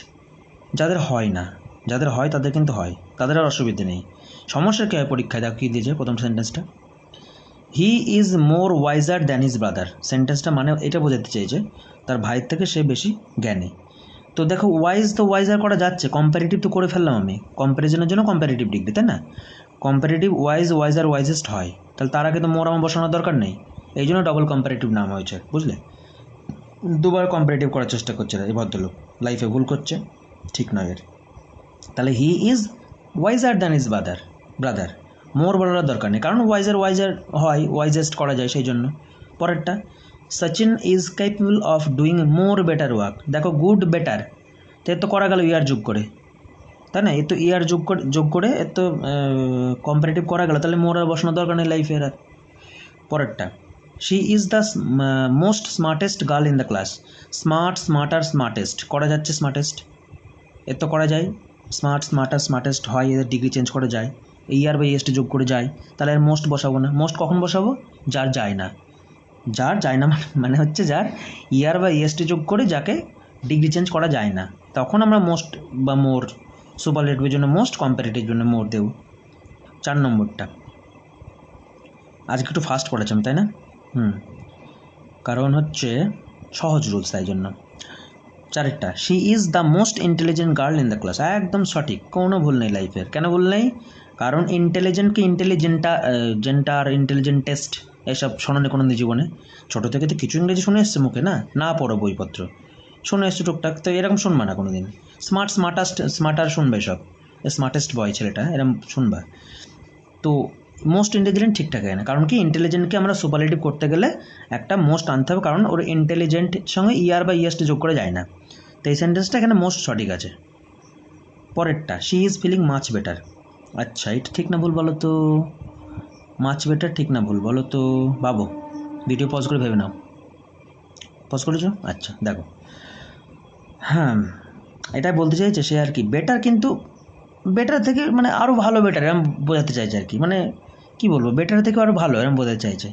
যাদের হয় না, যাদের হয় তাদের কিন্তু হয়, তাদের আর অসুবিধে নেই। সমস্যা কী হয় পরীক্ষায়, দেখো কী দিয়েছে প্রথম সেন্টেন্সটা, he is more wiser than his brother. সেন্টেন্সটা মানে এটা বোঝাতে চাইছে তার ভাইয়ের থেকে সে বেশি জ্ঞানী। তো দেখো ওয়াইজ তো ওয়াইজার করা যাচ্ছে, কম্পারেটিভ তো করে ফেললাম আমি, কম্প্যারিজনের জন্য কম্পারেটিভ ডিগ্রি, তাই না? কম্পারেটিভ ওয়াইজ, ওয়াইজার, ওয়াইজেস্ট হয়, তাহলে তার আগে তো মোর আমার বসানোর দরকার নেই, এই জন্য ডবল কম্পারেটিভ নাম হয়েছে, বুঝলে? দুবার কম্পারেটিভ করার চেষ্টা করছে এই ভদ্রলোক, লাইফে ভুল করছে, ঠিক নয় এর। তাহলে he is wiser than is brother, more বলার দরকার নেই, কারণ ওয়াইজার ওয়াইজার হয়, ওয়াইজেস্ট করা যায় সেই জন্য। পরেরটা, Sachin is capable of doing more better work. দেখো গুড বেটার, তো এর তো করা গেল ইয়ার যোগ করে, তাই না? এ তো ইয়ার যোগ করে এর তো কম্পারেটিভ করা গেল, তাহলে মোর আর বসানোর দরকার নেই লাইফের আর। পরেরটা, she is the most smartest girl in the class. Smart, smarter, smartest করা যাচ্ছে, স্মার্টেস্ট এর তো করা যায়, স্মার্ট, স্মার্টার, স্মার্টেস্ট হয়, এদের ডিগ্রি চেঞ্জ করা যায়, ইয়ার বা ইএসটি যোগ করে যায়, তাহলে আর মোস্ট বসাবো না। মোস্ট কখন বসাবো? যার যায় না, যার যায় না মানে হচ্ছে যার ইয়ার বা ইএসটি যোগ করে যাকে ডিগ্রি চেঞ্জ করা যায় না, তখন আমরা মোস্ট বা মোর, সুপারলেটিভের জন্য মোস্ট, কম্পারেটিভের জন্য মোর দেব। 4 নম্বরটা, আজকে একটু ফাস্ট পড়েছি আমি, তাই না? কারণ হচ্ছে সহজ রুলস, তাই জন্য। 4টা, she is the most intelligent girl in the class. একদম সঠিক, কোনো ভুল নেই লাইফের। কেন ভুল নেই? কারণ ইন্টেলিজেন্টকে জেন্টার, ইন্টেলিজেন্ট টেস্ট এসব শোনানি কোনো জীবনে, ছোটো থেকে তো কিছু ইংরেজি শুনে এসছে মুখে, না পড়ো বইপত্র, শুনে এসছে টুকটাক, তো এরকম শুনবা না কোনো দিন। স্মার্টার শুনবে সব, স্মার্টেস্ট বয় ছেলেটা, এরকম শুনবা। তো মোস্ট ইন্টেলিজেন্ট ঠিকঠাক হয় না, কারণ কি ইন্টেলিজেন্টকে আমরা সুপারলেটিভ করতে গেলে একটা মোস্ট আনতে হবে, কারণ ওর ইন্টেলিজেন্টের সঙ্গে ইয়ার বা ইএসটি যোগ করে যায় না। তো এই সেন্টেন্সটা এখানে মোস্ট সঠিক আছে। পরেরটা, she is feeling much better. আচ্ছা, এটা ঠিক না ভুল বলো তো? মাচ বেটার ঠিক না ভুল বলো তো বাবু? ভিডিও পজ করে ভেবে নাও। পজ করেছো? আচ্ছা, দেখো, হ্যাঁ এটাই বলতে চাইছে সে আর কি, বেটার, কিন্তু বেটার থেকে মানে আরও ভালো বেটার, এরকম বোঝাতে চাইছে আর কি, মানে কী বলবো, বেটার থেকে আরও ভালো এরকম বোঝাতে চাইছে।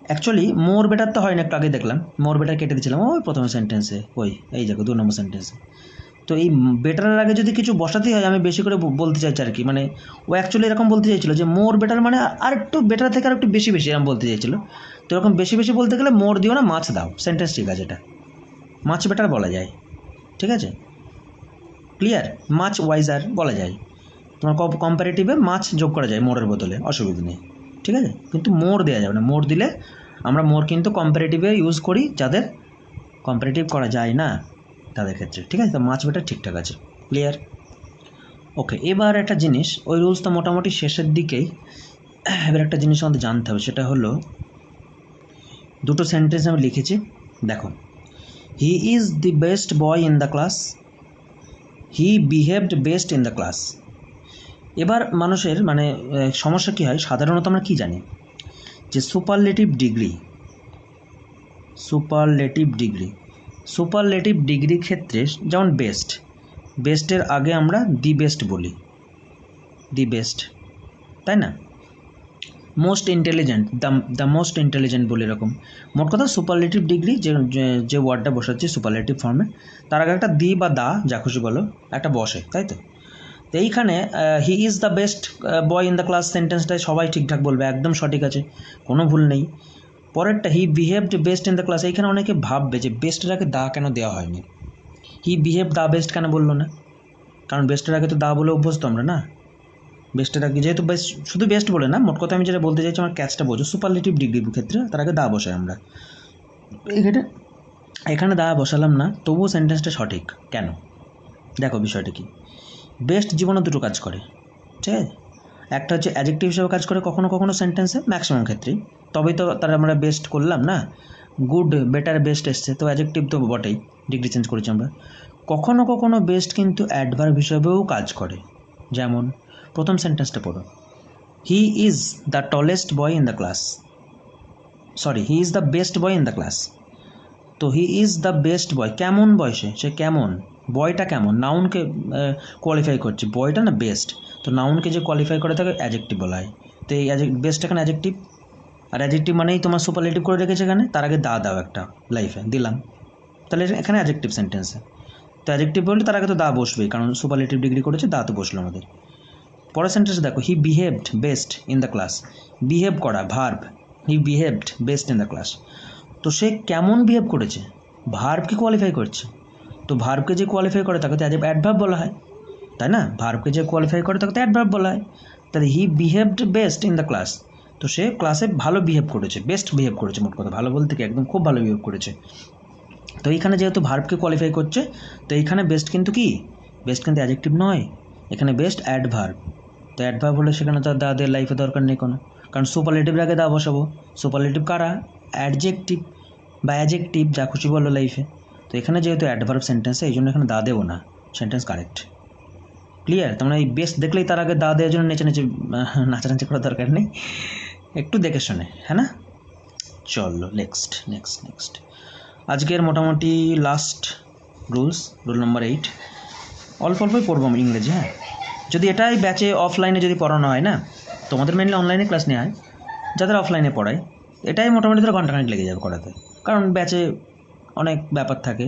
অ্যাকচুয়ালি মোর বেটার তো হয় না, একটু আগে দেখলাম মোর বেটার কেটে দিয়েছিলাম ওই প্রথম সেন্টেন্সে, ওই এই দেখো 2 নম্বর সেন্টেন্সে। তো এই বেটারের আগে যদি কিছু বসাতেই হয়, আমি বেশি করে বলতে চাইছি আর কি, মানে ও অ্যাকচুয়ালি এরকম বলতে চাইছিলো যে মোর বেটার মানে আর একটু বেটার থেকে আর একটু বেশি এরকম বলতে চাইছিলো। তো এরকম বেশি বলতে গেলে মোর দিও না, মাছ দাও, সেন্টেন্স ঠিক আছে, এটা মাছ বেটার বলা যায়, ঠিক আছে, ক্লিয়ার? মাছ ওয়াইজার বলা যায়, তোমার কম্পারেটিভে মাছ যোগ করা যায় মোরের বদলে, অসুবিধা নেই, ঠিক আছে, কিন্তু মোর দেওয়া যাবে না। মোর দিলে আমরা মোর কিন্তু কম্পারেটিভে ইউজ করি যাদের কম্পারেটিভ করা যায় না তাদের ক্ষেত্রে, ঠিক আছে? তো মাছ বেটার ঠিকঠাক আছে, ক্লিয়ার? ওকে, এবার একটা জিনিস, ওই রুলস তো মোটামুটি শেষের দিকেই, এবার একটা জিনিস আমাদের জানতে হবে, সেটা হলো 2টো সেন্টেন্স আমি লিখেছি, দেখো, he is the best boy in the class, he behaved best in the class. এবার মানুষের মানে সমস্যা কী হয়, সাধারণত আমরা কী জানি যে সুপারলেটিভ ডিগ্রির ক্ষেত্রে যেমন বেস্টের আগে আমরা দি বেস্ট বলি, দি বেস্ট, তাই না? Most intelligent, the most intelligent বলি, এরকম। মোট কথা সুপারলেটিভ ডিগ্রি যে ওয়ার্ডটা বসাচ্ছি সুপারলেটিভ ফর্মে, তার আগে একটা দি বা দা, যা খুশি বলো, একটা বসে, তাই তো? তো এইখানে he is the best boy in the class সেন্টেন্সটায় সবাই ঠিকঠাক বলবে, একদম সঠিক আছে, কোনো ভুল নেই। পরেরটা, হি behaved best in the class, এইখানে অনেকে ভাববে যে বেস্টের আগে দা কেন দেওয়া হয়নি, হি বিহেভ দ্য বেস্ট কেন বললো না? কারণ বেস্টের আগে তো দা বলে অভ্যস্ত আমরা, না? বেস্টের আগে যেহেতু বেস্ট, শুধু বেস্ট বলে না, মোট কথা আমি যেটা বলতে চাইছি, আমার ক্যাচটা বোঝো, সুপারলেটিভ ডিগ্রির ক্ষেত্রে তার আগে দা বসাই আমরা, এখানে দা বসালাম না, তবুও সেন্টেন্সটা সঠিক। কেন? দেখো বিষয়টা কি, বেস্ট জীবনে 2টো কাজ করে, ঠিক আছে? একটা হচ্ছে অ্যাডজেক্টিভ হিসেবে কাজ করে কখনো কখনো সেন্টেন্সে, ম্যাক্সিমাম ক্ষেত্রেই, তবেই তো তারা আমরা বেস্ট করলাম না, গুড, বেটার, বেস্ট এসছে, তো অ্যাডজেক্টিভ তো বটেই, ডিগ্রি চেঞ্জ করেছি আমরা। কখনো কখনো বেস্ট কিন্তু অ্যাডভার্ব হিসেবেও কাজ করে, যেমন প্রথম সেন্টেন্সটা পড়ো, he is the tallest boy in the class, he is the best boy in the class. তো he is the best boy, কেমন বয়সে, সে কেমন, বয়টা কেমন, নাউনকে কোয়ালিফাই করছে, বয়টা না বেস্ট, তো নাউনকে যে কোয়ালিফাই করে থাকে অ্যাডজেক্টিভ বলা হয়। তো এই বেস্ট এখানে অ্যাডজেক্টিভ, আর অ্যাডজেক্টিভ মানেই তোমার সুপারলেটিভ করে রেখেছে এখানে, তার আগে দা দাও একটা লাইফে দিলাম, তাহলে এখানে অ্যাডজেক্টিভ সেন্টেন্সে। তো অ্যাডজেক্টিভ বললে তার আগে তো দা বসবেই, কারণ সুপারলেটিভ ডিগ্রি করেছে, দা তো বসলো আমাদের। পরের সেন্টেন্স দেখো, he behaved best in the class. Behave করা verb, he behaved best in the class. তো সে কেমন বিহেভ করেছে, ভার্বকে কোয়ালিফাই করছে। তো ভার্বকে যে কোয়ালিফাই করে তাকে তো অ্যাডভার্ব বলা হয়, তাই না? ভার্বকে যে কোয়ালিফাই করে তাকে তো অ্যাডভার্ব বলা হয়। তাহলে হি behaved best in the class, তো সে ক্লাসে ভালো বিহেভ করেছে, বেস্ট বিহেভ করেছে, মোট কথা ভালো বলতে কি একদম খুব ভালো বিহেভ করেছে। তো এইখানে যেহেতু ভার্বকে কোয়ালিফাই করছে, তো এইখানে বেস্ট কিন্তু কি, বেস্ট কিন্তু অ্যাডজেক্টিভ নয়, এখানে বেস্ট অ্যাডভার্ব। তো অ্যাডভার্ব হলে সেখানে তো দা দের লাইফে দরকার নেই কোনো, কারণ সুপারলেটিভ আগে দা বসাবো। সুপারলেটিভ কারা, অ্যাডজেক্টিভ বা অ্যাডজেক্টিভ যা খুশি বলো লাইফে। তো এখানে যেহেতু অ্যাডভার্ব সেন্টেন্সে, এই জন্য এখানে দা দেবো না, সেন্টেন্স কারেক্ট। ক্লিয়ার? তোমরা এই বেস্ট দেখলেই তার আগে দা দেওয়ার জন্য নেচে নেচে নাচানাচি করার দরকার নেই, একটু দেখে শুনে, হ্যাঁ না? চলো নেক্সট নেক্সট নেক্সট আজকের মোটামুটি লাস্ট রুল নাম্বার 8। অল্প অল্পই পড়বো আমি ইংরেজি, হ্যাঁ। যদি এটাই ব্যাচে অফলাইনে যদি পড়ানো হয় না, তোমাদের মেনলি অনলাইনে ক্লাস নেওয়া হয়, যাদের অফলাইনে পড়ায় এটাই মোটামুটি ধরো ঘন্টাখানিক লেগে যাবে করাতে, কারণ ব্যাচে অনেক ব্যাপার থাকে,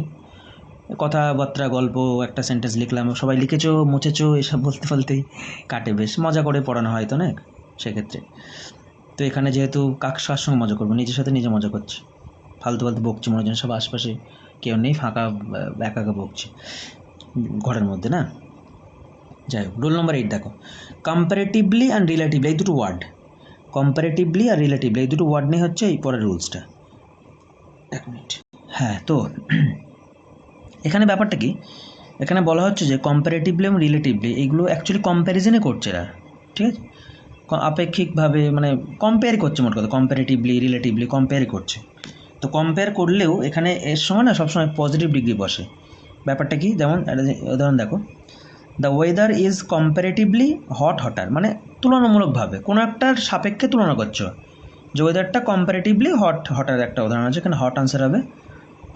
কথাবার্তা, গল্প, একটা সেন্টেন্স লিখলাম, সবাই লিখেছো মুছেছো এসব বলতে বলতেই কাটে, বেশ মজা করে পড়ানো হয় তো অনেক সেক্ষেত্রে। তো এখানে যেহেতু কার সঙ্গে মজা করবো, নিজের সাথে নিজে মজা করছি, ফালতু বকছি, মনে হচ্ছে সব আশপাশে কেউ নেই, ফাঁকা একা একা বকছি ঘরের মধ্যে না। যাই হোক, রুল নাম্বার 8 দেখো, কম্পারেটিভলি অ্যান্ড রিলেটিভলি, এই দুটো ওয়ার্ড, কম্পারেটিভলি আর রিলেটিভলি, এই দুটো ওয়ার্ড নিয়ে হচ্ছে এই পরের রুলসটা। এক মিনিট, হ্যাঁ। তো এখানে ব্যাপারটা কি, এখানে বলা হচ্ছে যে কম্পারেটিভলি এবং রিলেটিভলি এইগুলো অ্যাকচুয়ালি কম্প্যারিজনই করছে এরা, ঠিক আছে? আপেক্ষিকভাবে মানে কম্পেয়ার করছে, মোট কথা কম্পারেটিভলি রিলেটিভলি কম্পেয়ার করছে। তো কম্পেয়ার করলেও এখানে এর সময় না সবসময় পজিটিভ ডিগ্রি বসে। ব্যাপারটা কি, যেমন উদাহরণ দেখো, দ্য ওয়েদার ইজ কম্পারেটিভলি হটার, মানে তুলনামূলকভাবে কোনো একটার সাপেক্ষে তুলনা করছো, যে ওয়েদারটা কম্পারেটিভলি হটার একটা উদাহরণ আছে, এখানে হট আনসার হবে।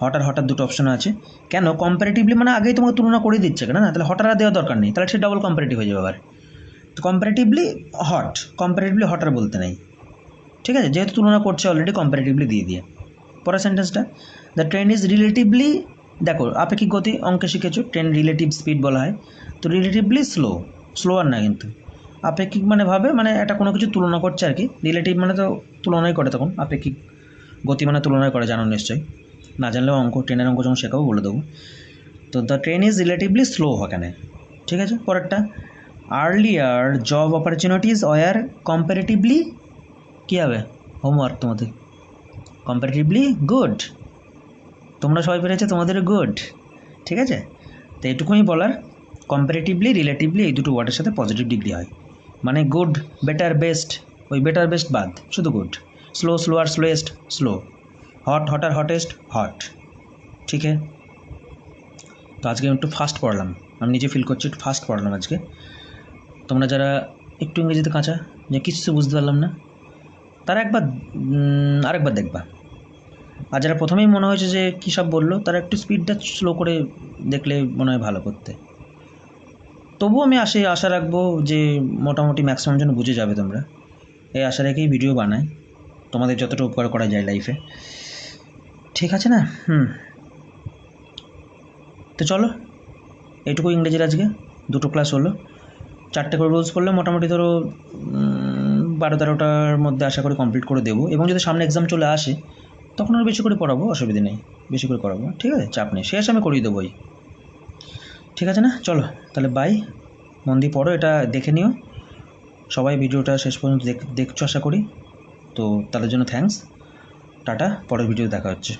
হটার দুটো অপশন আছে, কেন কম্পারেটিভলি মানে আগেই তোমাকে তুলনা করে দিচ্ছে কেন, না তাহলে হটার আর দেওয়ার দরকার নেই, তাহলে সে ডাবল কম্পারেটিভ হয়ে যাবে আবার। তো কম্পারেটিভলি হটার বলতে নেই, ঠিক আছে, যেহেতু তুলনা করছে অলরেডি কম্পারেটিভলি দিয়ে। পরের সেন্টেন্সটা, দ্য ট্রেন ইজ রিলেটিভলি, দেখো আপেক্ষিক গতি অঙ্কে শিখেছো, ট্রেন রিলেটিভ স্পিড বলা হয়, তো রিলেটিভলি স্লোয়ার না কিন্তু, আপেক্ষিক মানে ভাবে মানে এটা কোনো কিছু তুলনা করছে আর কি, রিলেটিভ মানে তো তুলনাই করে, তখন আপেক্ষিক গতি মানে তুলনায় করে, জানো নিশ্চয়ই, না জানলেও ট্রেনের অঙ্ক যখন শেখাবো বলে দেবো। তো the train is relatively slow ওখানে, ঠিক আছে। পরেরটা, earlier job opportunities were comparatively, কী হবে হোমওয়ার্ক তোমাদের, কম্পারেটিভলি গুড, তোমরা সবাই পেরেছো, তোমাদের গুড, ঠিক আছে। তো এইটুকুই বলার, কম্পারেটিভলি রিলেটিভলি এই দুটো ওয়ার্ডের সাথে পজিটিভ ডিগ্রি হয়, মানে গুড, বেটার, বেস্ট, ওই বেটার বেস্ট বাদ, শুধু good. Slower slowest slow, hotter hottest hot, ঠিক আছে। তো আজকে একটু ফাস্ট পড়লাম, আমি নিজে ফিল করছি একটু ফাস্ট পড়লাম আজকে। তোমরা যারা একটু ইংরেজিতে কাঁচা, যে কিছু বুঝতে পারলাম না, তারা আরেকবার দেখবা, আর যারা প্রথমেই মনে হয়েছে যে কী সব বললো, তারা একটু স্পিডটা স্লো করে দেখলে মনে হয় ভালো করতে। তবুও আমি আশা রাখবো যে মোটামুটি ম্যাক্সিমাম জন বুঝে যাবে তোমরা, এই আশা রেখেই ভিডিও বানাই, তোমাদের যতটা উপকার করা যায় লাইফে, ঠিক আছে না? তো চলো, এইটুকু ইংরেজির আজকে 2টো ক্লাস হলো, 4টে করে রুলস করলে মোটামুটি ধরো 12-13টার মধ্যে আশা করি কমপ্লিট করে দেবো, এবং যদি সামনে এক্সাম চলে আসে তখন আর বেশি করে পড়াবো, অসুবিধা নেই, বেশি করে করাবো, ঠিক আছে, চাপ নেই, শেষ আমি করিয়ে দেবোই, ঠিক আছে না? চলো তাহলে বাই, মন দিয়ে পড়ো, এটা দেখে নিও সবাই, ভিডিওটা শেষ পর্যন্ত দেখছো আশা করি, তো তাদের জন্য থ্যাঙ্কস, টাটা, পরের ভিডিও দেখা হচ্ছে।